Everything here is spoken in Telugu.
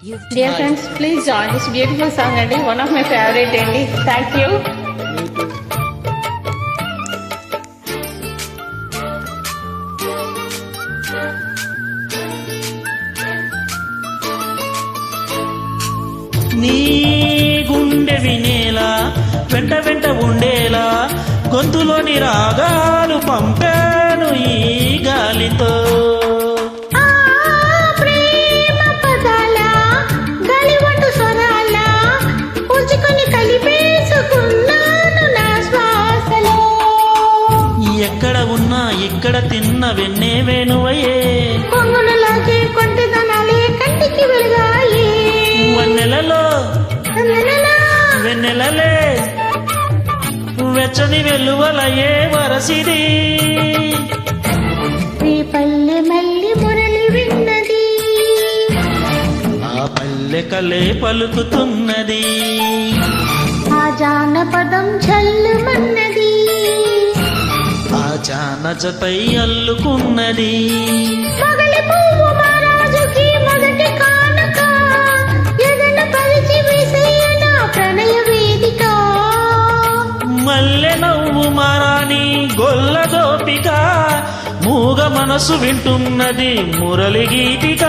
Dear friends, please join this beautiful song అండి. One of my favorite అండి. Thank you. నీ గుండె వినేలా వెంట వెంట ఉండేలా గొంతులోని రాగాలు పంపాను ఈ గాలితో. ఎక్కడ ఉన్నా ఇక్కడ తిన్న వెన్నే వేణువయే వన్నెలలో వెన్నెలలే వెచ్చని వెల్లువలయే వరసిది పల్లె మల్లి మురళి విన్నది ఆ పల్లె కలే పలుకుతున్నది ఆ జానపదం చల్లుమన్నది ఆ జానజపై అల్లుకున్నది మొగలి పువ్వు మహారాజుకి మొదటి కానుక ఎదన పలిచి విసయ్యన ప్రణయ వేదిక మల్లె నవ్వు మారాని గొల్ల గోపిక మూగ మనసు వింటున్నది మురళి గీతిక.